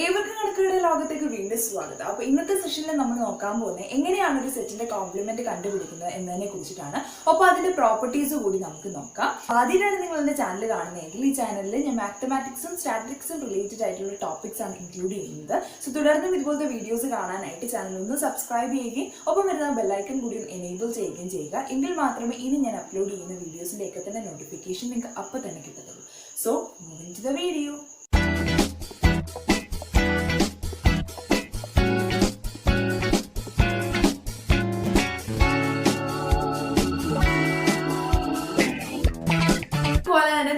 ഏവർക്കും കണക്കുകളുടെ ലോകത്തേക്ക് വീണ്ടും സ്വാഗതം. അപ്പോൾ ഇന്നത്തെ സെഷനിൽ നമ്മൾ നോക്കാൻ പോകുന്നത് എങ്ങനെയാണ് ഒരു സെറ്റിന്റെ കോംപ്ലിമെന്റ് കണ്ടുപിടിക്കുന്നത് എന്നതിനെ കുറിച്ചിട്ടാണ്. അപ്പോൾ അതിന്റെ പ്രോപ്പർട്ടീസ് കൂടി നമുക്ക് നോക്കാം. ആദ്യമായിട്ടാണ് നിങ്ങൾ എന്റെ ചാനൽ കാണുന്നതെങ്കിൽ ഈ ചാനലിൽ ഞാൻ മാത്തമാറ്റിക്സും സ്റ്റാറ്റിസ്റ്റിക്സും റിലേറ്റഡ് ആയിട്ടുള്ള ടോപ്പിക്സ് ആണ് ഇൻക്ലൂഡ് ചെയ്യുന്നത്. സോ തുടർന്നും ഇതുപോലത്തെ വീഡിയോസ് കാണാനായിട്ട് ചാനൽ ഒന്ന് സബ്സ്ക്രൈബ് ചെയ്യുകയും ഒപ്പം വരുന്ന ബെല്ലൈക്കൺ കൂടി എനേബിൾ ചെയ്യുകയും ചെയ്യുക. എങ്കിൽ മാത്രമേ ഇനി ഞാൻ അപ്ലോഡ് ചെയ്യുന്ന വീഡിയോസിന്റെ ഒക്കെ തന്നെ നോട്ടിഫിക്കേഷൻ നിങ്ങൾക്ക് അപ്പോൾ തന്നെ കിട്ടത്തുള്ളൂ. So moving to the video.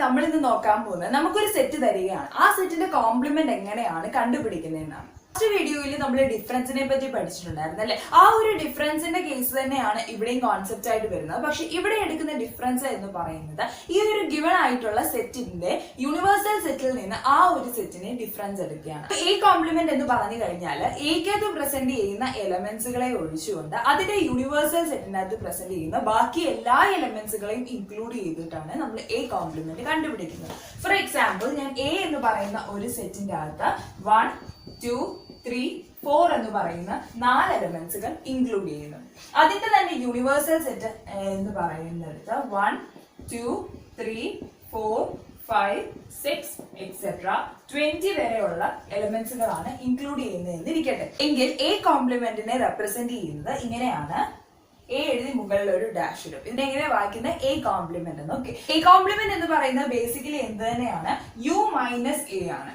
നമ്മൾ ഇന്ന് നോക്കാൻ പോകുന്നത് നമുക്കൊരു സെറ്റ് തരികയാണ്. ആ സെറ്റിന്റെ കോംപ്ലിമെന്റ് എങ്ങനെയാണ് കണ്ടുപിടിക്കുന്നതെന്നാണ്. ഫസ്റ്റ് വീഡിയോയിൽ നമ്മൾ ഡിഫറൻസിനെ പറ്റി പഠിച്ചിട്ടുണ്ടായിരുന്നു അല്ലെ. ആ ഒരു ഡിഫറൻസിന്റെ കേസ് തന്നെയാണ് ഇവിടെയും കോൺസെപ്റ്റ് ആയിട്ട് വരുന്നത്. പക്ഷെ ഇവിടെ എടുക്കുന്ന ഡിഫറൻസ് എന്ന് പറയുന്നത് ഈ ഒരു ഗിവൺ ആയിട്ടുള്ള സെറ്റിന്റെ യൂണിവേഴ്സൽ സെറ്റിൽ നിന്ന് ആ ഒരു സെറ്റിനെ ഡിഫറൻസ് എടുക്കുകയാണ്. ഈ കോംപ്ലിമെന്റ് എന്ന് പറഞ്ഞു കഴിഞ്ഞാൽ എക്കകത്ത് പ്രസന്റ് ചെയ്യുന്ന എലമെന്റ്സുകളെ ഒഴിച്ചുകൊണ്ട് അതിന്റെ യൂണിവേഴ്സൽ സെറ്റിനകത്ത് പ്രസന്റ് ചെയ്യുന്ന ബാക്കി എല്ലാ എലമെന്റ്സുകളെയും ഇൻക്ലൂഡ് ചെയ്തിട്ടാണ് നമ്മൾ എ കോംപ്ലിമെന്റ് കണ്ടുപിടിക്കുന്നത്. ഫോർ എക്സാമ്പിൾ, ഞാൻ എ എന്ന് പറയുന്ന ഒരു സെറ്റിന്റെ അകത്ത് 1, 2, 3, 4 എന്ന് പറയുന്ന 4 എലമെന്റ്സുകൾ ഇൻക്ലൂഡ് ചെയ്യുന്നു. അതിന്റെ തന്നെ യൂണിവേഴ്സൽ സെറ്റ് എന്ന് പറയുന്നിടത്ത് 1, 2, 3, 4, 5, 6 എക്സെട്ര 20 വരെയുള്ള എലമെന്റ്സുകളാണ് ഇൻക്ലൂഡ് ചെയ്യുന്നതെന്ന് ഇരിക്കട്ടെ. എങ്കിൽ എ കോംപ്ലിമെന്റിനെ റെപ്രസെന്റ് ചെയ്യുന്നത് ഇങ്ങനെയാണ്. എ എഴുതി മുകളിൽ ഒരു ഡാഷ് ഇടും. ഇതിനെങ്ങനെ വായിക്കുന്നത്? എ കോംപ്ലിമെന്റ് എന്ന്. ഓക്കെ, എ കോംപ്ലിമെന്റ് എന്ന് പറയുന്നത് ബേസിക്കലി എന്ത് തന്നെയാണ്? യു മൈനസ് എ ആണ്.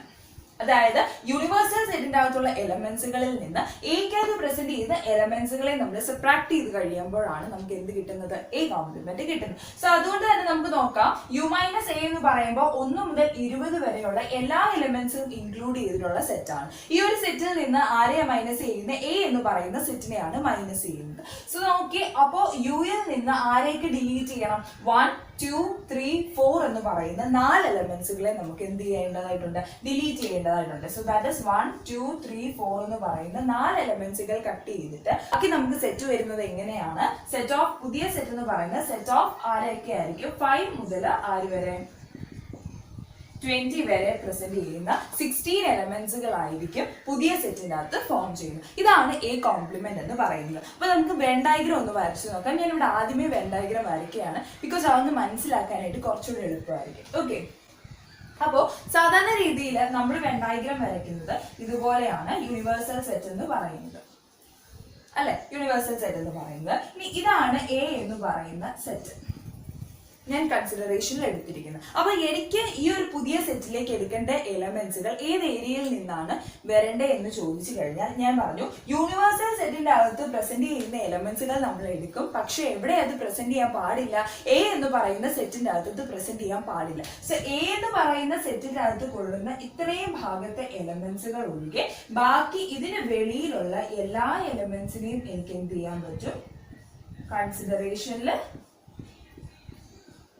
അതായത് യൂണിവേഴ്സൽ സെറ്റിന്റെ അകത്തുള്ള എലമെന്റ്സുകളിൽ നിന്ന് എക്കകത്ത് പ്രസന്റ് ചെയ്യുന്ന എലമെന്റ്സുകളെ നമ്മൾ സബ്ട്രാക്ട് ചെയ്ത് കഴിയുമ്പോഴാണ് നമുക്ക് എന്ത് കിട്ടുന്നത്? എ കോംപ്ലിമെന്റ് കിട്ടുന്നത്. സോ അതുകൊണ്ട് തന്നെ നമുക്ക് നോക്കാം, യു മൈനസ് എ എന്ന് പറയുമ്പോൾ 1 മുതൽ 20 വരെയുള്ള എല്ലാ എലമെന്റ്സും ഇൻക്ലൂഡ് ചെയ്തിട്ടുള്ള സെറ്റാണ്. ഈ ഒരു സെറ്റിൽ നിന്ന് ആരെയാണ് മൈനസ് ചെയ്യുന്നത്? എ എന്ന് പറയുന്ന സെറ്റിനെയാണ് മൈനസ് ചെയ്യുന്നത്. സോ നോക്കി, അപ്പോ യുയിൽ നിന്ന് ആരെയൊക്കെ ഡിലീറ്റ് ചെയ്യണം? 1, 2, 3, 4 എന്ന് പറയുന്ന 4 എലമെന്റ്സുകളെ നമുക്ക് എന്ത് ചെയ്യേണ്ടതായിട്ടുണ്ട്? ഡിലീറ്റ് ചെയ്യേണ്ടതായിട്ടുണ്ട്. സോ ദാറ്റ് ഇസ് 1, 2, 3, 4 എന്ന് പറയുന്ന 4 എലമെന്റ്സുകൾ കട്ട് ചെയ്തിട്ട് ബാക്കി നമുക്ക് സെറ്റ് വരുന്നത് എങ്ങനെയാണ്? സെറ്റ് ഓഫ് പുതിയ സെറ്റ് എന്ന് പറയുന്നത് സെറ്റ് ഓഫ് ആരൊക്കെ ആയിരിക്കും? 5 മുതൽ ആര് വരെ? 20 വരെ പ്രസന്റ് ചെയ്യുന്ന 16 എലമെന്റ്സുകളായിരിക്കും പുതിയ സെറ്റിന്റെ അകത്ത് ഫോം ചെയ്യുന്നത്. ഇതാണ് എ കോംപ്ലിമെന്റ് എന്ന് പറയുന്നത്. അപ്പൊ നമുക്ക് വെൻ ഡയഗ്രം ഒന്ന് വരച്ചു നോക്കാം. ഞാൻ ഇവിടെ ആദ്യമേ വെൻ ഡയഗ്രം വരയ്ക്കുകയാണ്, ബിക്കോസ് അതൊന്ന് മനസ്സിലാക്കാനായിട്ട് കുറച്ചുകൂടി എളുപ്പമായിരിക്കും. ഓക്കെ, അപ്പോ സാധാരണ രീതിയിൽ നമ്മൾ വെൻ ഡയഗ്രം വരയ്ക്കുന്നത് ഇതുപോലെയാണ്. യൂണിവേഴ്സൽ സെറ്റ് എന്ന് പറയുന്നത് അല്ലെ, യൂണിവേഴ്സൽ സെറ്റ് എന്ന് പറയുന്നത്. ഇനി ഇതാണ് എ എന്ന് പറയുന്ന സെറ്റ് ഞാൻ കൺസിഡറേഷനിൽ എടുത്തിരിക്കുന്നത്. അപ്പൊ എനിക്ക് ഈ ഒരു പുതിയ സെറ്റിലേക്ക് എടുക്കേണ്ട എലമെന്റ്സുകൾ ഏത് ഏരിയയിൽ നിന്നാണ് വരേണ്ടത് എന്ന് ചോദിച്ചു കഴിഞ്ഞാൽ ഞാൻ പറഞ്ഞു, യൂണിവേഴ്സൽ സെറ്റിന്റെ അകത്ത് പ്രസന്റ് ചെയ്യുന്ന എലമെന്റ്സുകൾ നമ്മൾ എടുക്കും. പക്ഷെ എവിടെ അത് പ്രസന്റ് ചെയ്യാൻ പാടില്ല? എ എന്ന് പറയുന്ന സെറ്റിന്റെ അകത്ത് പ്രസന്റ് ചെയ്യാൻ പാടില്ല. സോ എ എന്ന് പറയുന്ന സെറ്റിന്റെ അകത്ത് കൊള്ളുന്ന ഇത്രയും ഭാഗത്തെ എലമെന്റ്സുകൾ ഒഴികെ ബാക്കി ഇതിന് വെളിയിലുള്ള എല്ലാ എലമെന്റ്സിനെയും എനിക്ക് എന്ത് ചെയ്യാൻ പറ്റും? കൺസിഡറേഷനിൽ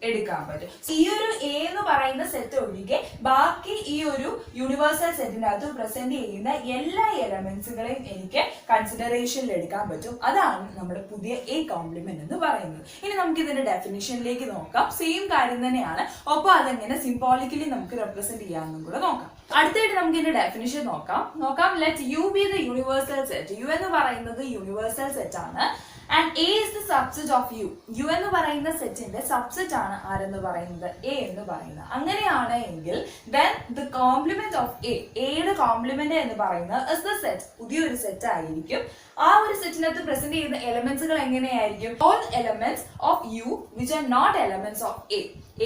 എടുക്കാൻ പറ്റും. ഈ ഒരു എ എന്ന് പറയുന്ന സെറ്റ് ഒഴികെ ബാക്കി ഈ ഒരു യൂണിവേഴ്സൽ സെറ്റിന്റെ അകത്ത് പ്രസന്റ് ചെയ്യുന്ന എല്ലാ എലമെന്റ്സുകളെയും എനിക്ക് കൺസിഡറേഷനിൽ എടുക്കാൻ പറ്റും. അതാണ് നമ്മുടെ പുതിയ എ കോംപ്ലിമെന്റ് എന്ന് പറയുന്നത്. ഇനി നമുക്ക് ഇതിന്റെ ഡെഫിനിഷനിലേക്ക് നോക്കാം. സെയിം കാര്യം തന്നെയാണ്, ഒപ്പം അതെങ്ങനെ സിംബോളിക്കലി നമുക്ക് റെപ്രസെന്റ് ചെയ്യാമെന്നും കൂടെ നോക്കാം. അടുത്തായിട്ട് നമുക്ക് ഇതിന്റെ ഡെഫിനിഷൻ നോക്കാം. Let U be the universal set. U എന്ന് പറയുന്നത് യൂണിവേഴ്സൽ സെറ്റ് ആണ്. And A is the subset of U. U എന്ന് പറയുന്ന സെറ്റിന്റെ സബ്സെറ്റ് ആണ് ആരെന്ന് പറയുന്നത്? എ എന്ന് പറയുന്നത്. അങ്ങനെയാണ് എങ്കിൽ then the complement of A, എയുടെ കോംപ്ലിമെന്റ് എന്ന് പറയുന്നത് is the set, പുതിയൊരു സെറ്റ് ആയിരിക്കും. ആ ഒരു സെറ്റിനകത്ത് പ്രസന്റ് ചെയ്യുന്ന എലമെന്റ്സുകൾ എങ്ങനെയായിരിക്കും? All elements of U which are not elements of A.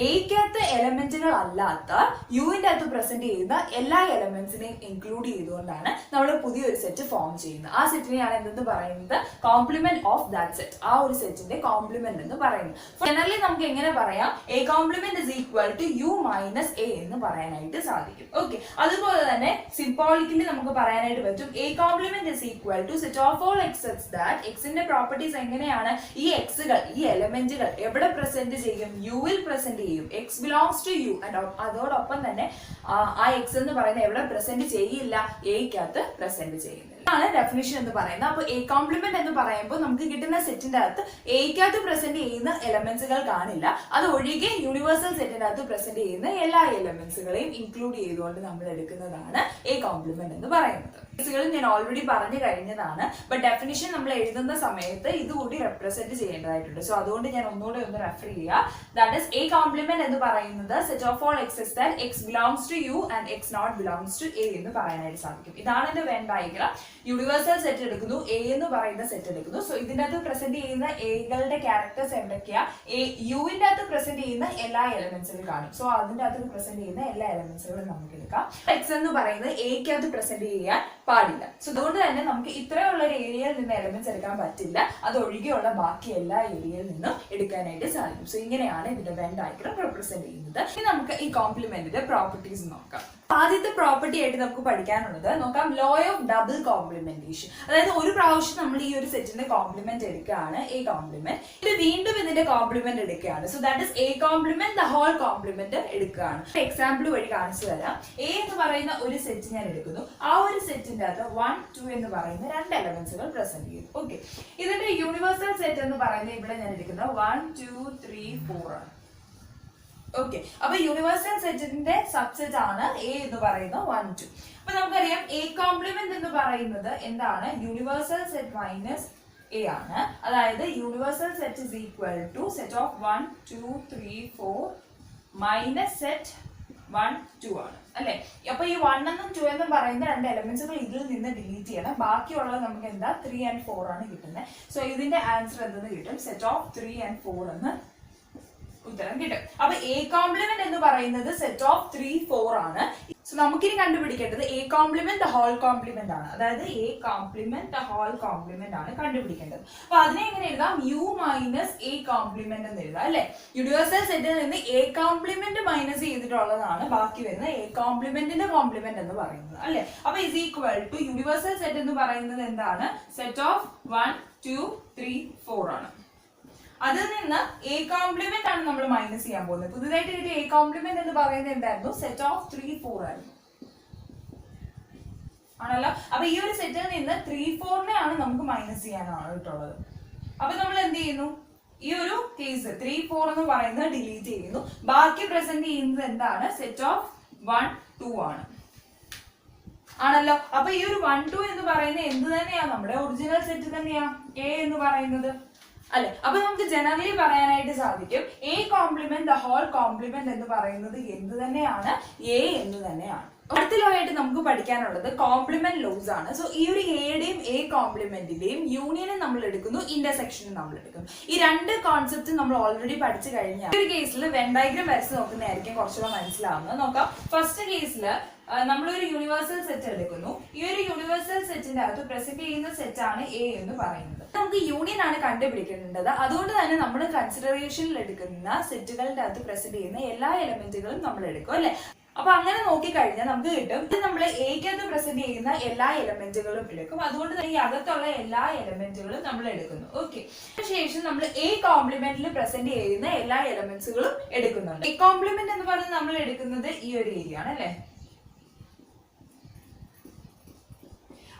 എക്കകത്ത് എലമെന്റുകൾ അല്ലാത്ത യുവിന്റെ അകത്ത് പ്രസന്റ് ചെയ്യുന്ന എല്ലാ എലമെന്റ്സിനെയും ഇൻക്ലൂഡ് ചെയ്തുകൊണ്ടാണ് നമ്മൾ പുതിയൊരു സെറ്റ് ഫോം ചെയ്യുന്നത്. ആ സെറ്റിനെയാണ് എന്തെന്ന് പറയുന്നത്? Complement of that set. ആ ഒരു സെറ്റിന്റെ കോംപ്ലിമെന്റ് എന്ന് പറയുന്നത്. ജനറലി നമുക്ക് എങ്ങനെ പറയാം? A complement is equal to U minus A എന്ന് പറയാനായിട്ട് സാധിക്കും. ഓക്കെ, അതുപോലെ തന്നെ സിംബോളിക്കലി നമുക്ക് പറയാനായിട്ട് പറ്റും A complement is equal to set of all X such that. എക്സിന്റെ പ്രോപ്പർട്ടീസ് എങ്ങനെയാണ്? ഈ എക്സുകൾ, ഈ എലമെന്റുകൾ എവിടെ പ്രസന്റ് ചെയ്യും? യുവിൽ പ്രസന്റ് ചെയ്യും. X belongs to U. അതോടൊപ്പം തന്നെ ആ എക്സ് എന്ന് പറയുന്നത് എവിടെ പ്രസന്റ് ചെയ്യില്ല? എക്കകത്ത് പ്രസന്റ് ചെയ്യുന്നില്ല. ആണ് ഡെഫിനിഷൻ എന്ന് പറയുന്നത്. അപ്പൊ എ കോംപ്ലിമെന്റ് എന്ന് പറയുമ്പോൾ നമുക്ക് കിട്ടുന്ന സെറ്റിന്റെ അകത്ത് എക്കകത്ത് പ്രസന്റ് ചെയ്യുന്ന എലമെന്റ്സുകൾ കാണില്ല, അത് ഒഴികെ യൂണിവേഴ്സൽ സെറ്റിന്റെ അകത്ത് പ്രസന്റ് ചെയ്യുന്ന എല്ലാ എലമെന്റ്സുകളെയും ഇൻക്ലൂഡ് ചെയ്തുകൊണ്ട് നമ്മൾ എടുക്കുന്നതാണ് എ കോംപ്ലിമെന്റ് എന്ന് പറയുന്നത്. ഞാൻ ഓൾറെഡി പറഞ്ഞു കഴിഞ്ഞതാണ്. ബട്ട് ഡെഫിനിഷൻ നമ്മൾ എഴുതുന്ന സമയത്ത് ഇതുകൂടി റെപ്രസെന്റ് ചെയ്യേണ്ടതായിട്ടുണ്ട്. സോ അതുകൊണ്ട് ഞാൻ ഒന്നുകൂടി ഒന്ന് റെഫർ ചെയ്യുക. ദാറ്റ് ഇസ് എ കോംപ്ലിമെന്റ് എന്ന് പറയുന്നത് set of all Xs that X belongs to U and X not belongs to A എന്ന് പറയാനായിട്ട് സാധിക്കും. ഇതാണ് എന്റെ വെൻ ഡയഗ്രാം. യൂണിവേഴ്സൽ സെറ്റ് എടുക്കുന്നു, എ എന്ന് പറയുന്ന സെറ്റ് എടുക്കുന്നു. സോ ഇതിന്റെ അകത്ത് പ്രസന്റ് ചെയ്യുന്ന എകളുടെ ക്യാരക്ടേഴ്സ് എന്തൊക്കെയാ? യുവിന്റെ അകത്ത് പ്രസന്റ് ചെയ്യുന്ന എല്ലാ എലമെന്റ്സുകളും കാണും. സോ അതിന്റെ അകത്ത് പ്രസന്റ് ചെയ്യുന്ന എല്ലാ എലമെന്റ്സുകളും നമുക്ക് എടുക്കാം. എക്സ് എന്ന് പറയുന്നത് എക്കകത്ത് പ്രസന്റ് ചെയ്യാൻ പാടില്ല. സോ അതുകൊണ്ട് തന്നെ നമുക്ക് ഇത്രയുള്ള ഒരു ഏരിയയിൽ നിന്ന് എലമെന്റ്സ് എടുക്കാൻ പറ്റില്ല, അത് ഒഴികെയുള്ള ബാക്കി എല്ലാ ഏരിയയിൽ നിന്നും എടുക്കാനായിട്ട് സാധിക്കും. സോ ഇങ്ങനെയാണ് ഇതിന്റെ വെൻ ഡയഗ്രാം റെപ്രസെന്റ് ചെയ്യുന്നത്. ഇനി നമുക്ക് ഈ കോംപ്ലിമെന്റിന്റെ പ്രോപ്പർട്ടീസ് നോക്കാം. ആദ്യത്തെ പ്രോപ്പർട്ടി ആയിട്ട് നമുക്ക് പഠിക്കാനുള്ളത് നോക്കാം, ലോ ഓഫ് ഡബിൾ കോംപ്ലിമെന്റേഷൻ. അതായത് ഒരു പ്രാവശ്യം നമ്മൾ ഈ ഒരു സെറ്റിന്റെ കോംപ്ലിമെന്റ് എടുക്കുകയാണ് എ കോംപ്ലിമെന്റ്, ഇത് വീണ്ടും ഇതിന്റെ കോംപ്ലിമെന്റ് എടുക്കുകയാണ്. So that is A complement the whole complement എടുക്കുകയാണ്. എക്സാമ്പിൾ വഴി കാണിച്ചു തരാം. എ എന്ന് പറയുന്ന ഒരു സെറ്റ് ഞാൻ എടുക്കുന്നു. ആ ഒരു സെറ്റിന്റെ അകത്ത് 1, 2 എന്ന് പറയുന്ന രണ്ട് എലമെന്റ്സുകൾ പ്രസന്റ് ചെയ്തു. ഓക്കെ, ഇതിന്റെ യൂണിവേഴ്സൽ സെറ്റ് എന്ന് പറയുന്നത് ഇവിടെ ഞാൻ എടുക്കുന്നത് 1, 2, 3, 4 ആണ്. ഓക്കെ, അപ്പൊ യൂണിവേഴ്സൽ സെറ്റിന്റെ സബ്സെറ്റ് ആണ് എ എന്ന് പറയുന്ന 1, 2. അപ്പൊ നമുക്കറിയാം എ കോംപ്ലിമെന്റ് എന്ന് പറയുന്നത് എന്താണ്? യൂണിവേഴ്സൽ സെറ്റ് മൈനസ് എ ആണ്. അതായത് universal set is equal to set of 1, 2, 3, 4 minus set 1, 2 ആണ് അല്ലെ. അപ്പൊ ഈ 1 എന്നും 2 എന്നും പറയുന്ന രണ്ട് എലമെന്റ്സുകൾ ഇതിൽ നിന്ന് ഡിലീറ്റ് ചെയ്യണം. ബാക്കിയുള്ളത് നമുക്ക് എന്താ 3 and 4 ആണ് കിട്ടുന്നത്. സോ ഇതിന്റെ ആൻസർ എന്തെന്ന് കിട്ടും? സെറ്റ് ഓഫ് 3 and 4 എന്ന് ഉത്തരം കിട്ടും. അപ്പൊ എ കോംപ്ലിമെന്റ് എന്ന് പറയുന്നത് സെറ്റ് ഓഫ് 3, 4 ആണ്. സോ നമുക്കിനി കണ്ടുപിടിക്കേണ്ടത് A complement the whole complement ആണ്. അതായത് A complement the whole complement ആണ് കണ്ടുപിടിക്കേണ്ടത്. അപ്പൊ അതിനെ എങ്ങനെ എഴുതാം? യു മൈനസ് എ കോംപ്ലിമെന്റ് എന്ന് എഴുതാം അല്ലെ. യൂണിവേഴ്സൽ സെറ്റിൽ നിന്ന് എ കോംപ്ലിമെന്റ് മൈനസ് ചെയ്തിട്ടുള്ളതാണ് ബാക്കി വരുന്ന എ കോംപ്ലിമെന്റിന്റെ കോംപ്ലിമെന്റ് എന്ന് പറയുന്നത് അല്ലെ. അപ്പൊ is equal to universal set എന്ന് പറയുന്നത് എന്താണ്? സെറ്റ് ഓഫ് 1, 2, 3, 4 ആണ്. അതിൽ നിന്ന് എ കോംപ്ലിമെന്റ് ആണ് നമ്മൾ മൈനസ് ചെയ്യാൻ പോകുന്നത്. പുതുതായിട്ട് കിട്ടിയ എ കോംപ്ലിമെന്റ് എന്ന് പറയുന്നത് എന്തായിരുന്നു? സെറ്റ് ഓഫ് 3, 4 ആയിരുന്നു ആണല്ലോ. അപ്പൊ ഈ ഒരു സെറ്റിൽ നിന്ന് 3, 4 ആണ് നമുക്ക് മൈനസ് ചെയ്യാനായിട്ടുള്ളത്. അപ്പൊ നമ്മൾ എന്ത് ചെയ്യുന്നു? ഈ ഒരു കേസ് 3, 4 എന്ന് പറയുന്നത് ഡിലീറ്റ് ചെയ്യുന്നു. ബാക്കി പ്രസന്റ് ചെയ്യുന്നത് എന്താണ്? സെറ്റ് ഓഫ് 1, 2 ആണ് ആണല്ലോ. അപ്പൊ ഈ ഒരു 1, 2 എന്ന് പറയുന്നത് എന്ത് തന്നെയാ? നമ്മുടെ ഒറിജിനൽ സെറ്റ് തന്നെയാ എ എന്ന് പറയുന്നത് അല്ലെ. അപ്പൊ നമുക്ക് ജനറലി പറയാനായിട്ട് സാധിക്കും A complement the whole complement എന്ന് പറയുന്നത് എന്ത് തന്നെയാണ്? എ എന്ന് തന്നെയാണ്. അടുത്ത ലോ ആയിട്ട് നമുക്ക് പഠിക്കാനുള്ളത് കോംപ്ലിമെന്റ് ലോസ് ആണ്. സോ ഈ ഒരു എയുടെയും എ കോംപ്ലിമെന്റിന്റെയും യൂണിയനും നമ്മൾ എടുക്കുന്നു, ഇന്റർസെക്ഷനും നമ്മൾ എടുക്കുന്നു. ഈ രണ്ട് കോൺസെപ്റ്റ് നമ്മൾ ഓൾറെഡി പഠിച്ചു കഴിഞ്ഞാൽ ഈ ഒരു കേസിൽ വെൻ ഡയഗ്രാം വരച്ച് നോക്കുന്നതായിരിക്കും കുറച്ചുകൂടെ മനസ്സിലാവുന്നത്. നോക്കാം. ഫസ്റ്റ് കേസിൽ നമ്മളൊരു യൂണിവേഴ്സൽ സെറ്റ് എടുക്കുന്നു. ഈ ഒരു യൂണിവേഴ്സൽ സെറ്റിന്റെ അകത്ത് പ്രസന്റ് ചെയ്യുന്ന സെറ്റ് ആണ് എ എന്ന് പറയുന്നത്. നമുക്ക് യൂണിയൻ ആണ് കണ്ടുപിടിക്കേണ്ടത്. അതുകൊണ്ട് തന്നെ നമ്മൾ കൺസിഡറേഷനിൽ എടുക്കുന്ന സെറ്റുകളുടെ അകത്ത് പ്രസന്റ് ചെയ്യുന്ന എല്ലാ എലമെന്റുകളും നമ്മൾ എടുക്കും അല്ലെ. അപ്പൊ അങ്ങനെ നോക്കിക്കഴിഞ്ഞാൽ നമുക്ക് കിട്ടും ഇത് നമ്മൾ എക്കകത്ത് പ്രസന്റ് ചെയ്യുന്ന എല്ലാ എലമെന്റുകളും എടുക്കും. അതുകൊണ്ട് തന്നെ ഈ അകത്തുള്ള എല്ലാ എലമെന്റുകളും നമ്മൾ എടുക്കുന്നു. ഓക്കെ, അതിനുശേഷം നമ്മൾ എ കോംപ്ലിമെന്റിൽ പ്രസന്റ് ചെയ്യുന്ന എല്ലാ എലമെന്റ്സുകളും എടുക്കുന്നുണ്ട്. എ കോംപ്ലിമെന്റ് എന്ന് പറയുന്നത് നമ്മൾ എടുക്കുന്നത് ഈ ഒരു ഏരിയ ആണ് അല്ലെ.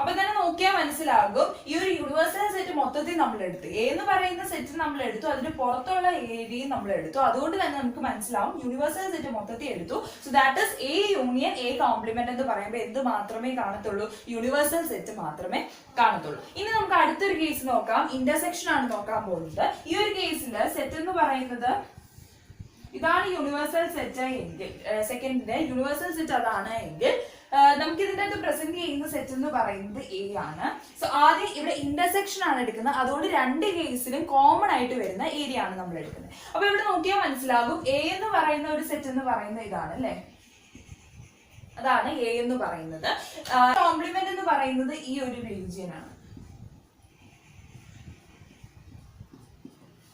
അപ്പൊ തന്നെ നോക്കിയാൽ മനസ്സിലാകും ഈ ഒരു യൂണിവേഴ്സൽ സെറ്റ് മൊത്തത്തിൽ നമ്മൾ എടുത്തു. എ എന്ന് പറയുന്ന സെറ്റ് നമ്മൾ എടുത്തു, അതിന്റെ പുറത്തുള്ള ഏരിയയും നമ്മൾ എടുത്തു. അതുകൊണ്ട് തന്നെ നമുക്ക് മനസ്സിലാവും യൂണിവേഴ്സൽ സെറ്റ് മൊത്തത്തിൽ എടുത്തു. So that is A union A complement എന്ന് പറയുമ്പോൾ എന്ത് മാത്രമേ കാണത്തുള്ളൂ? യൂണിവേഴ്സൽ സെറ്റ് മാത്രമേ കാണത്തുള്ളൂ. ഇനി നമുക്ക് അടുത്തൊരു കേസ് നോക്കാം. ഇന്റർസെക്ഷൻ ആണ് നോക്കാൻ പോകുന്നത്. ഈ ഒരു കേസിൽ സെറ്റ് എന്ന് പറയുന്നത് ഇതാണ് യൂണിവേഴ്സൽ സെറ്റ് എങ്കിൽ, സെക്കൻഡിന്റെ യൂണിവേഴ്സൽ സെറ്റ് അതാണ് എങ്കിൽ നമുക്ക് ഇതിന്റെ അകത്ത് പ്രസന്റ് ചെയ്യുന്ന സെറ്റ് എന്ന് പറയുന്നത് എ ആണ്. സോ ആദ്യം ഇവിടെ ഇന്റർസെക്ഷൻ ആണ് എടുക്കുന്നത്. അതുകൊണ്ട് രണ്ട് കേസിലും കോമൺ ആയിട്ട് വരുന്ന ഏരിയ ആണ് നമ്മൾ എടുക്കുന്നത്. അപ്പൊ ഇവിടെ നോക്കിയാൽ മനസ്സിലാകും എ എന്ന് പറയുന്ന ഒരു സെറ്റ് എന്ന് പറയുന്നത് ഇതാണ് അല്ലെ. അതാണ് എ എന്ന് പറയുന്നത്. കോംപ്ലിമെന്റ് എന്ന് പറയുന്നത് ഈ ഒരു റീജിയൻ ആണ്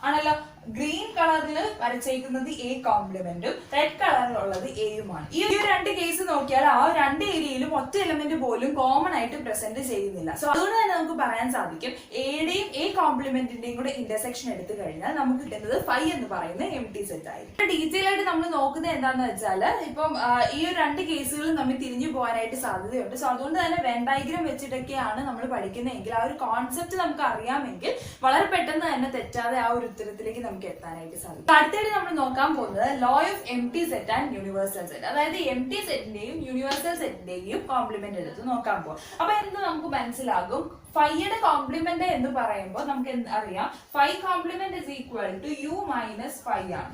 ആണല്ലോ. ഗ്രീൻ കളറിൽ വരച്ചേക്കുന്നത് എ കോംപ്ലിമെന്റും റെഡ് കളറിലുള്ളത് എയുമാണ്. ഈ ഒരു രണ്ട് കേസ് നോക്കിയാൽ ആ രണ്ട് ഏരിയയിലും ഒറ്റ എലമെന്റ് പോലും കോമൺ ആയിട്ട് പ്രസന്റ് ചെയ്യുന്നില്ല. സോ അതുകൊണ്ട് തന്നെ നമുക്ക് പറയാൻ സാധിക്കും എയുടെയും എ കോംപ്ലിമെന്റിന്റെയും കൂടെ ഇന്റർസെക്ഷൻ എടുത്തു കഴിഞ്ഞാൽ നമുക്ക് കിട്ടുന്നത് ഫൈ എന്ന് പറയുന്ന എം ടി സെറ്റ് ആയിരിക്കും. ഡീറ്റെയിൽ ആയിട്ട് നമ്മൾ നോക്കുന്നത് എന്താണെന്ന് വെച്ചാൽ ഇപ്പം ഈ ഒരു രണ്ട് കേസുകളും നമ്മൾ തിരിഞ്ഞു പോകാനായിട്ട് സാധ്യതയുണ്ട്. സോ അതുകൊണ്ട് തന്നെ വെൻ ഡയഗ്രം വെച്ചിട്ടൊക്കെയാണ് നമ്മൾ പഠിക്കുന്നതെങ്കിൽ ആ ഒരു കോൺസെപ്റ്റ് നമുക്ക് അറിയാമെങ്കിൽ വളരെ പെട്ടെന്ന് തന്നെ തെറ്റാതെ ആ ഒരു ഉത്തരത്തിലേക്ക് നമുക്ക് എത്താനായിട്ട് സാധിക്കും. അടുത്തായിട്ട് നമ്മൾ നോക്കാൻ പോകുന്നത് law of M T set and universal set, അതായത് എം ടി സെറ്റിന്റെയും യൂണിവേഴ്സൽ സെറ്റിന്റെയും കോംപ്ലിമെന്റ് എടുത്ത് നോക്കാൻ പോകും. അപ്പൊ എന്ത് നമുക്ക് മനസ്സിലാകും, ഫൈയുടെ കോംപ്ലിമെന്റ് എന്ന് പറയുമ്പോൾ നമുക്ക് അറിയാം phi complement is equal to U minus phi ആണ്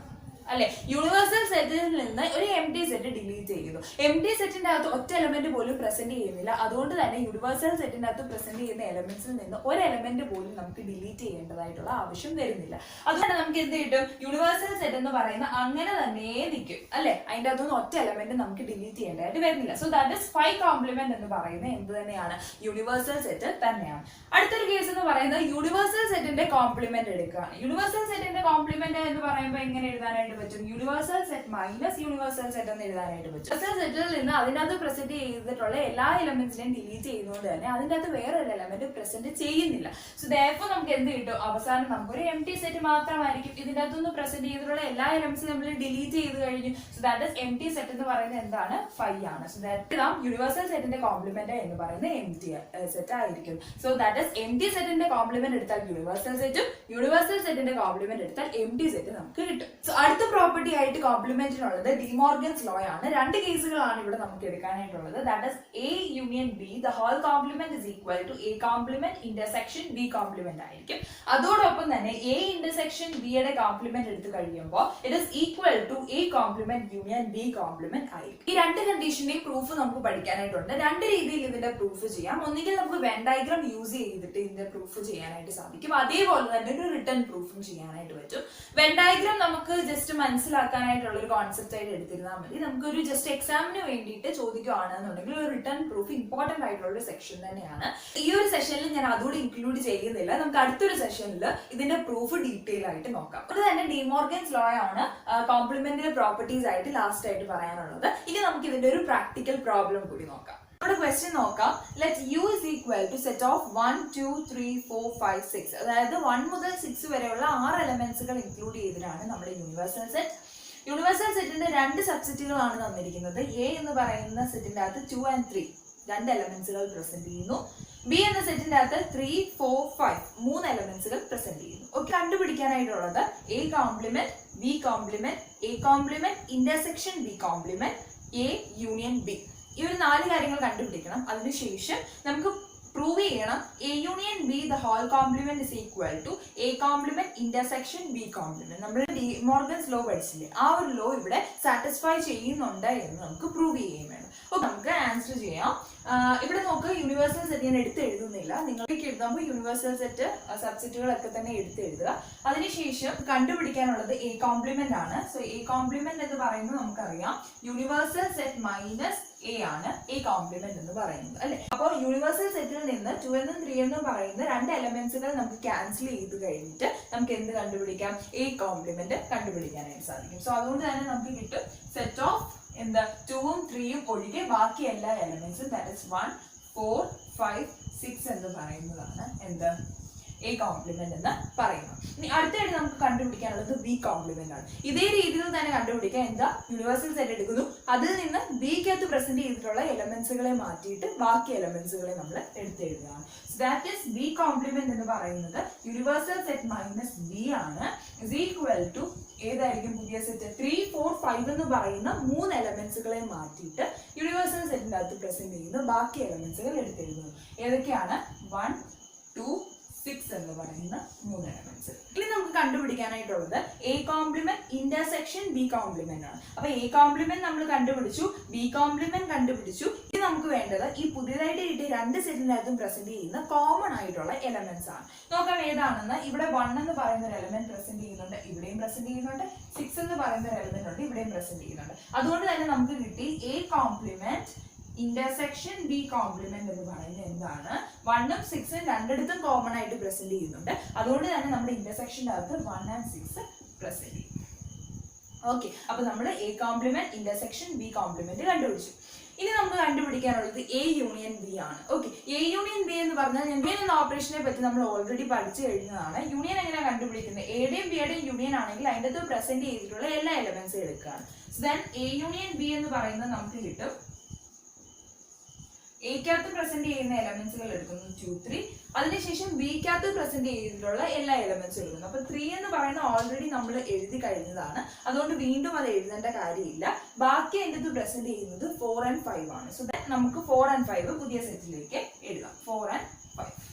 അല്ലെ. യൂണിവേഴ്സൽ സെറ്റിൽ നിന്ന് ഒരു എം ടി സെറ്റ് ഡിലീറ്റ് ചെയ്യുന്നു. എം ടി സെറ്റിന്റെ അകത്ത് ഒറ്റ എലമെന്റ് പോലും പ്രസന്റ് ചെയ്യുന്നില്ല. അതുകൊണ്ട് തന്നെ യൂണിവേഴ്സൽ സെറ്റിന്റെ അകത്ത് പ്രസന്റ് ചെയ്യുന്ന എലമെന്റ്സിൽ നിന്ന് ഒരു എലമെന്റ് പോലും നമുക്ക് ഡിലീറ്റ് ചെയ്യേണ്ടതായിട്ടുള്ള ആവശ്യം വരുന്നില്ല. അതുകൊണ്ട് നമുക്ക് എന്ത് കിട്ടും, യൂണിവേഴ്സൽ സെറ്റ് എന്ന് പറയുന്ന അങ്ങനെ തന്നെ നിൽക്കും അല്ലെ. അതിന്റെ അകത്തുനിന്ന് ഒറ്റ എലമെന്റ് നമുക്ക് ഡിലീറ്റ് ചെയ്യേണ്ടതായിട്ട് വരുന്നില്ല. So that is phi complement എന്ന് പറയുന്നത് എന്ത് തന്നെയാണ്, യൂണിവേഴ്സൽ സെറ്റ് തന്നെയാണ്. അടുത്തൊരു കേസ് എന്ന് പറയുന്നത് യൂണിവേഴ്സൽ സെറ്റിന്റെ കോംപ്ലിമെന്റ് എടുക്കുകയാണ്. യൂണിവേഴ്സൽ സെറ്റിന്റെ കോംപ്ലിമെന്റ് എന്ന് പറയുമ്പോൾ എങ്ങനെ എഴുതാനായിട്ട് പറ്റും, universal set minus universal set എന്ന് എഴുതാനായിട്ട് പറ്റും. യൂണിവേഴ്സൽ സെറ്റിൽ നിന്ന് അതിനകത്ത് പ്രസന്റ് ചെയ്തിട്ടുള്ള എല്ലാ എലമെന്റ്സിനെയും ഡിലീറ്റ് ചെയ്യുന്നതുകൊണ്ട് തന്നെ അതിന്റെ അകത്ത് വേറൊരു എലമെന്റ് പ്രസന്റ് ചെയ്യുന്നില്ല. സോ ദയർഫോർ നമുക്ക് എന്ത് കിട്ടും, അവസാനം നമുക്കൊരു എം ടി സെറ്റ് മാത്രമായിരിക്കും. ഇതിന്റെ അകത്തുനിന്ന് പ്രസന്റ് ചെയ്തിട്ടുള്ള എല്ലാ എലമെന്റ്സും നമ്മൾ ഡിലീറ്റ് ചെയ്ത് കഴിഞ്ഞു. So that is M T set എന്ന് പറയുന്നത് എന്താണ്, ഫൈ ആണ്. സോ ദാറ്റ് യൂണിവേഴ്സൽ സെറ്റിന്റെ കോംപ്ലിമെന്റ് എന്ന് പറയുന്നത് എം ടി സെറ്റ് ആയിരിക്കും. So that is M T സെറ്റിന്റെ കോംപ്ലിമെന്റ് എടുത്താൽ യൂണിവേഴ്സൽ സെറ്റും യൂണിവേഴ്സൽ സെറ്റിന്റെ കോംപ്ലിമെന്റ് എടുത്താൽ എം ടി സെറ്റ് നമുക്ക് കിട്ടും. സോ അടുത്ത പ്രോപ്പർട്ടി ആയിട്ട് കോംപ്ലിമെന്റിനുള്ളത് ഡിമോർഗൻസ് ലോ ആണ്. രണ്ട് കേസുകളാണ് ഇവിടെ നമുക്ക് എടുക്കാനായിട്ടുള്ളത്. That is A union B the whole complement is equal to A complement intersection B complement ആയിരിക്കും. അതോടൊപ്പം തന്നെ എ ഇന്റർസെക്ഷൻ ബി യുടെ കോംപ്ലിമെന്റ് എടുത്തു കഴിയുമ്പോൾ it is equal to A complement union B complement ആയിരിക്കും. ഈ രണ്ട് കണ്ടീഷന്റെയും പ്രൂഫ് നമുക്ക് പഠിക്കാനായിട്ടുണ്ട്. രണ്ട് രീതിയിൽ ഇതിന്റെ പ്രൂഫ് ചെയ്യാം. ഒന്നുകിൽ നമുക്ക് വെൻ ഡയഗ്രം യൂസ് ചെയ്തിട്ട് ഇതിന്റെ പ്രൂഫ് ചെയ്യാനായിട്ട് സാധിക്കും. അതേപോലെ തന്നെ ഒരു റിട്ടേൺ പ്രൂഫും ചെയ്യാനായിട്ട് പറ്റും. വെൻ ഡയഗ്രം നമുക്ക് ജസ്റ്റ് മനസ്സിലാക്കാനായിട്ടുള്ള ഒരു കോൺസെപ്റ്റ് ആയിട്ട് എടുത്തിരുന്നാൽ മതി. നമുക്കൊരു ജസ്റ്റ് എക്സാമിന് വേണ്ടിയിട്ട് ചോദിക്കുകയാണെന്നുണ്ടെങ്കിൽ ഒരു റിട്ടേൺ പ്രൂഫ് ഇമ്പോർട്ടന്റ് ആയിട്ടുള്ള ഒരു സെക്ഷൻ തന്നെയാണ്. ഈ ഒരു സെഷനിൽ ഞാൻ അതുകൂടി ഇൻക്ലൂഡ് ചെയ്യുന്നില്ല. നമുക്ക് അടുത്തൊരു സെഷനിൽ ഇതിന്റെ പ്രൂഫ് ഡീറ്റെയിൽ ആയിട്ട് നോക്കാം. അത് തന്നെ ഡിമോർഗൻസ് ലോ ആണ് കോംപ്ലിമെന്ററി പ്രോപ്പർട്ടീസ് ആയിട്ട് ലാസ്റ്റ് ആയിട്ട് പറയാനുള്ളത്. ഇനി നമുക്ക് ഇതിന്റെ ഒരു പ്രാക്ടിക്കൽ പ്രോബ്ലം കൂടി നോക്കാം. നമ്മുടെ ക്വസ്റ്റ്യൻ നോക്കാം. Let U is equal to set of 1 2 3 4 5 6, അതായത് 1 മുതൽ 6 വരെയുള്ള 6 എലമെന്റ്സുകൾ ഇൻക്ലൂഡ് ചെയ്തിട്ടാണ് നമ്മുടെ യൂണിവേഴ്സൽ സെറ്റ്. യൂണിവേഴ്സൽ സെറ്റിന്റെ രണ്ട് സബ്സെറ്റുകളാണ് തന്നിരിക്കുന്നത്. എ എന്ന് പറയുന്ന സെറ്റിന്റെ അകത്ത് 2 and 3 രണ്ട് എലമെന്റ്സുകൾ പ്രസന്റ് ചെയ്യുന്നു. ബി എന്ന സെറ്റിന്റെ അകത്ത് 3 4 5 മൂന്ന് എലമെന്റ്സുകൾ പ്രസന്റ് ചെയ്യുന്നു. ഓക്കെ, കണ്ടുപിടിക്കാനായിട്ടുള്ളത് a complement b complement a complement intersection B complement a union b. ഈ ഒരു 4 കാര്യങ്ങൾ കണ്ടുപിടിക്കണം. അതിനുശേഷം നമുക്ക് പ്രൂവ് ചെയ്യണം a union B the whole complement is equal to A complement intersection B complement. നമ്മൾ ഡിമോർഗൻസ് ലോ പഠിച്ചില്ലേ, ആ ഒരു ലോ ഇവിടെ സാറ്റിസ്ഫൈ ചെയ്യുന്നുണ്ട് എന്ന് നമുക്ക് പ്രൂവ് ചെയ്യുകയും വേണം. ഓക്കെ, നമുക്ക് ആൻസർ ചെയ്യാം. ഇവിടെ നോക്ക്, യൂണിവേഴ്സൽ സെറ്റ് ഞാൻ എടുത്ത് എഴുതുന്നില്ല. നിങ്ങൾക്ക് എഴുതുമ്പോൾ യൂണിവേഴ്സൽ സെറ്റ് സബ്സെറ്റുകളൊക്കെ തന്നെ എടുത്ത് എഴുതുക. അതിനുശേഷം കണ്ടുപിടിക്കാനുള്ളത് എ കോംപ്ലിമെന്റ് ആണ്. സോ എ കോംപ്ലിമെന്റ് എന്ന് പറയുന്നത് നമുക്കറിയാം യൂണിവേഴ്സൽ സെറ്റ് മൈനസ് എ ആണ് എ കോംപ്ലിമെന്റ് എന്ന് പറയുന്നത് അല്ലെ. അപ്പോൾ യൂണിവേഴ്സൽ സെറ്റിൽ നിന്ന് 2 എന്നും 3 എന്നും പറയുന്ന രണ്ട് എലമെന്റ്സുകൾ നമുക്ക് ക്യാൻസൽ ചെയ്ത് കഴിഞ്ഞിട്ട് നമുക്ക് എന്ത് കണ്ടുപിടിക്കാം, എ കോംപ്ലിമെന്റ് കണ്ടുപിടിക്കാനായിട്ട് സാധിക്കും. സോ അതുകൊണ്ട് തന്നെ നമുക്ക് കിട്ടും സെറ്റ് ഓഫ് എന്താ 2ഉം 3ഉം ഒഴികെ ബാക്കി എല്ലാ എലമെന്റ്സും ദാറ്റ് ഇസ് 1 4 5 6 എന്ന് പറയുന്നതാണ് എന്ത് എ കോംപ്ലിമെന്റ് എന്ന് പറയുന്നത്. ഇനി അടുത്തായിട്ട് നമുക്ക് കണ്ടുപിടിക്കാനുള്ളത് ബി കോംപ്ലിമെന്റ് ആണ്. ഇതേ രീതിയിൽ തന്നെ കണ്ടുപിടിക്കാൻ എന്താ യൂണിവേഴ്സൽ സെറ്റ് എടുക്കുന്നു, അതിൽ നിന്ന് ബിക്കകത്ത് പ്രസന്റ് ചെയ്തിട്ടുള്ള എലമെന്റ്സുകളെ മാറ്റിയിട്ട് ബാക്കി എലമെന്റ്സുകളെ നമ്മൾ എടുത്തെഴുതുകയാണ്. ദാറ്റ് ഈസ് ബി കോംപ്ലിമെന്റ് എന്ന് പറയുന്നത് യൂണിവേഴ്സൽ സെറ്റ് മൈനസ് ബി ആണ് ഇസ് ഈക്വൽ ടു ഏതായിരിക്കും പുതിയ സെറ്റ് 3 4 5 എന്ന് പറയുന്ന മൂന്ന് എലമെന്റ്സുകളെ മാറ്റിയിട്ട് യൂണിവേഴ്സൽ സെറ്റിന്റെ അകത്ത് പ്രസന്റ് ചെയ്യുന്ന ബാക്കി എലമെന്റ്സുകൾ എടുത്തെഴുതുന്നു. ഏതൊക്കെയാണ് 1 2 6 എന്ന് പറയുന്ന മൂന്ന് എലമെന്റ്സ്. ഇനി നമുക്ക് കണ്ടുപിടിക്കാനായിട്ടുള്ളത് a complement intersection B complement ആണ്. അപ്പൊ എ കോംപ്ലിമെന്റ് നമ്മൾ കണ്ടുപിടിച്ചു, ബി കോംപ്ലിമെന്റ് കണ്ടുപിടിച്ചു. ഇനി നമുക്ക് വേണ്ടത് ഈ പുതിയതായിട്ട് കിട്ടിയ രണ്ട് സെറ്റിനകത്തും പ്രസന്റ് ചെയ്യുന്ന കോമൺ ആയിട്ടുള്ള എലമെന്റ്സ് ആണ്. നോക്കാം ഏതാണെന്ന്. ഇവിടെ 1 എന്ന് പറയുന്ന ഒരു എലമെന്റ് പ്രസന്റ് ചെയ്യുന്നുണ്ട്, ഇവിടെയും പ്രസന്റ് ചെയ്യുന്നുണ്ട്. 6 എന്ന് പറയുന്ന ഒരു എലമെന്റ് ഉണ്ട്, ഇവിടെയും പ്രസന്റ് ചെയ്യുന്നുണ്ട്. അതുകൊണ്ട് തന്നെ നമുക്ക് കിട്ടി A complement intersection B complement എന്ന് പറയുന്നത് എന്താണ്, 1ഉം 6ഉം രണ്ടിടത്തും കോമൺ ആയിട്ട് പ്രസന്റ് ചെയ്യുന്നുണ്ട്. അതുകൊണ്ട് തന്നെ നമ്മുടെ ഇന്റർസെക്ഷന്റെ അകത്ത് 1 and 6 പ്രസന്റ് ചെയ്യും. ഓക്കെ, അപ്പൊ നമ്മൾ A complement intersection B complement കണ്ടുപിടിച്ചു. ഇനി നമുക്ക് കണ്ടുപിടിക്കാനുള്ളത് എ യൂണിയൻ ബി ആണ്. ഓക്കെ, എ യൂണിയൻ ബി എന്ന് പറഞ്ഞാൽ യൂണിയൻ എന്ന ഓപ്പറേഷനെ പറ്റി നമ്മൾ ഓൾറെഡി പഠിച്ചു കഴിഞ്ഞതാണ്. യൂണിയൻ എങ്ങനെയാണ് കണ്ടുപിടിക്കുന്നത്? എയുടെയും ബിയുടെയും യൂണിയൻ ആണെങ്കിൽ അതിൻ്റെ അകത്ത് പ്രസന്റ് ചെയ്തിട്ടുള്ള എല്ലാ എലമെന്റ്സും എടുക്കുകയാണ്. ദെൻ എ യൂണിയൻ ബി എന്ന് പറയുന്നത് നമുക്ക് കിട്ടും എക്കകത്ത് പ്രസന്റ് ചെയ്യുന്ന എലമെന്റ്സുകൾ എടുക്കുന്നു 2, 3. അതിനുശേഷം ബിക്കകത്ത് പ്രസന്റ് ചെയ്തിട്ടുള്ള എല്ലാ എലമെന്റ്സും എടുക്കുന്നു. അപ്പൊ 3 എന്ന് പറയുന്നത് ഓൾറെഡി നമ്മൾ എഴുതി കഴിഞ്ഞതാണ്, അതുകൊണ്ട് വീണ്ടും അത് എഴുതേണ്ട കാര്യമില്ല. ബാക്കി അതിൻ്റെ പ്രസന്റ് ചെയ്യുന്നത് 4 and 5 ആണ്. സോ നമുക്ക് 4 and 5 പുതിയ സെറ്റിലേക്ക് എഴുതാം. 4 and 5.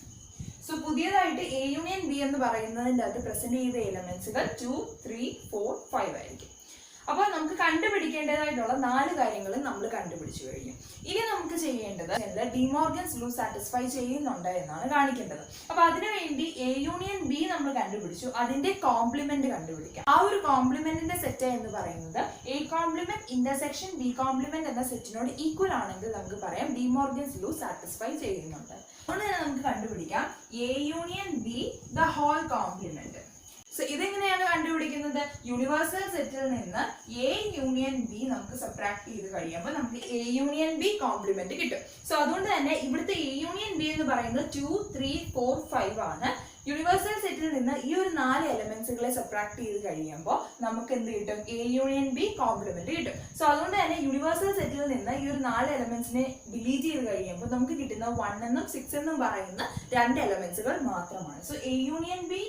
സോ പുതിയതായിട്ട് എ യൂണിയൻ ബി എന്ന് പറയുന്നതിൻ്റെ അകത്ത് പ്രസന്റ് ചെയ്ത എലമെന്റ്സുകൾ 2, 3, 4, 5 ആയിരിക്കും. അപ്പോൾ നമുക്ക് കണ്ടുപിടിക്കേണ്ടതായിട്ടുള്ള 4 കാര്യങ്ങളും നമ്മൾ കണ്ടുപിടിച്ചു കഴിഞ്ഞു. ഇനി നമുക്ക് ചെയ്യേണ്ടത് ഡിമോർഗൻസ് ലോ സാറ്റിസ്ഫൈ ചെയ്യുന്നുണ്ട് എന്നാണ് കാണിക്കേണ്ടത്. അപ്പൊ അതിനുവേണ്ടി എ യൂണിയൻ ബി നമ്മൾ കണ്ടുപിടിച്ചു, അതിന്റെ കോംപ്ലിമെന്റ് കണ്ടുപിടിക്കാം. ആ ഒരു കോംപ്ലിമെന്റിന്റെ സെറ്റ് എന്ന് പറയുന്നത് A complement intersection B complement എന്ന സെറ്റിനോട് ഈക്വൽ ആണെങ്കിൽ നമുക്ക് പറയാം ഡിമോർഗൻസ് ലോ സാറ്റിസ്ഫൈ ചെയ്യുന്നുണ്ട്. അതുകൊണ്ട് തന്നെ നമുക്ക് കണ്ടുപിടിക്കാം A union B the whole complement. So ഇതെങ്ങനെയാണ് കണ്ടുപിടിക്കുന്നത്? യൂണിവേഴ്സൽ സെറ്റിൽ നിന്ന് എ യൂണിയൻ ബി നമുക്ക് സബ്ട്രാക്ട് ചെയ്ത് കഴിയുമ്പോൾ നമുക്ക് എ യൂണിയൻ ബി കോംപ്ലിമെന്റ് കിട്ടും. സോ അതുകൊണ്ട് തന്നെ ഇവിടുത്തെ എ യൂണിയൻ ബി എന്ന് പറയുന്നത് 2, 3, 4, 5 ആണ്. യൂണിവേഴ്സൽ സെറ്റിൽ നിന്ന് ഈ ഒരു 4 എലമെന്റ്സുകളെ സബ്ട്രാക്ട് ചെയ്ത് കഴിയുമ്പോൾ നമുക്ക് എന്ത് കിട്ടും? എ യൂണിയൻ ബി കോംപ്ലിമെന്റ് കിട്ടും. സോ അതുകൊണ്ട് തന്നെ യൂണിവേഴ്സൽ സെറ്റിൽ നിന്ന് ഈ ഒരു 4 എലമെന്റ്സിനെ ഡിലീറ്റ് ചെയ്ത് കഴിയുമ്പോൾ നമുക്ക് കിട്ടുന്ന 1 എന്നും 6 എന്നും പറയുന്ന 2 എലമെന്റ്സുകൾ മാത്രമാണ്. So A union B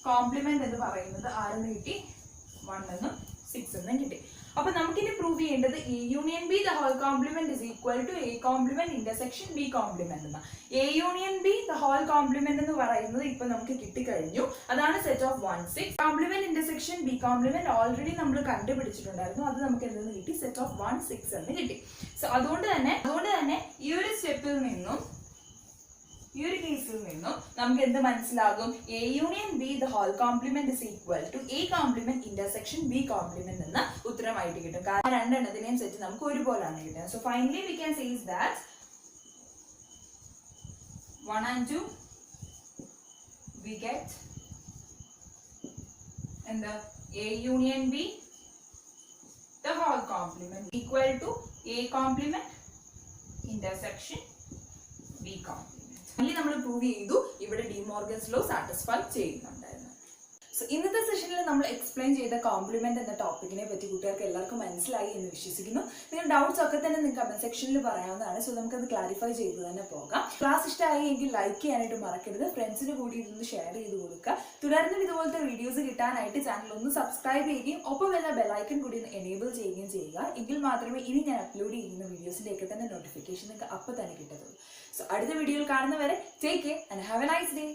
complement എന്ന് പറയുന്നത് ആരെന്ന് കിട്ടി? 1 എന്നും 6 എന്നും കിട്ടി. അപ്പൊ നമുക്കിനി പ്രൂവ് ചെയ്യേണ്ടത് a union B the whole complement is equal to A complement intersection B complement എന്ന. A union B the whole complement എന്ന് പറയുന്നത് ഇപ്പൊ നമുക്ക് കിട്ടിക്കഴിഞ്ഞു. അതാണ് set of 1, 6. Complement intersection B complement already നമ്മൾ കണ്ടുപിടിച്ചിട്ടുണ്ടായിരുന്നു. അത് നമുക്ക് എന്തെന്ന് കിട്ടി? സെറ്റ് ഓഫ് 1, 6 എന്ന് കിട്ടി. സോ അതുകൊണ്ട് തന്നെ ഈ ഒരു സ്റ്റെപ്പിൽ നിന്നും ഈ ഒരു കേസിൽ നിന്നും നമുക്ക് എന്ത് മനസ്സിലാകും? A union B the whole complement is equal to A complement intersection B complement എന്ന ഉത്തരമായിട്ട് കിട്ടും. കാരണം രണ്ടെണ്ണത്തിനെയും സെറ്റ് നമുക്ക് ഒരുപോലാണ് കിട്ടുന്നത്. So finally we can say that 1 and 2 we get എന്താ? A union B the whole complement equal to A complement intersection B complement. നമ്മൾ പ്രൂവ് ചെയ്തു ഇവിടെ ഡിമോർഗൻസ് ലോ സാറ്റിസ്ഫൈ ചെയ്യുന്നുണ്ടായിരുന്നു. സോ ഇന്നത്തെ സെഷനിൽ നമ്മൾ എക്സ്പ്ലെയിൻ ചെയ്ത കോംപ്ലിമെന്റ് എന്ന ടോപ്പിക്കിനെ പറ്റി കുട്ടികൾക്ക് എല്ലാവർക്കും മനസ്സിലായി എന്ന് വിശ്വസിക്കുന്നു. നിങ്ങൾ ഡൗട്ട്സ് ഒക്കെ തന്നെ നിങ്ങൾക്ക് കമന്റ് സെക്ഷനിൽ പറയാവുന്നതാണ്. സോ നമുക്കത് ക്ലാരിഫൈ ചെയ്ത് തന്നെ പോകാം. ക്ലാസ് ഇഷ്ടമായി എങ്കിൽ ലൈക്ക് ചെയ്യാനായിട്ട് മറക്കരുത്. ഫ്രണ്ട്സിന് കൂടി ഇതൊന്ന് ഷെയർ ചെയ്ത് കൊടുക്കുക. തുടർന്നും ഇതുപോലത്തെ വീഡിയോസ് കിട്ടാനായിട്ട് ചാനൽ ഒന്ന് സബ്സ്ക്രൈബ് ചെയ്യുകയും ഒപ്പം വരുന്ന ബെല്ലൈക്കൺ കൂടി ഒന്ന് എനേബിൾ ചെയ്യുകയും ചെയ്യുക. എങ്കിൽ മാത്രമേ ഇനി ഞാൻ അപ്ലോഡ് ചെയ്യുന്ന വീഡിയോസിന്റെ ഒക്കെ തന്നെ നോട്ടിഫിക്കേഷൻ നിങ്ങൾക്ക് അപ്പോൾ തന്നെ കിട്ടത്തുള്ളൂ. സോ അടുത്ത വീഡിയോയിൽ കാണുന്നവരെ take care and have A nice day.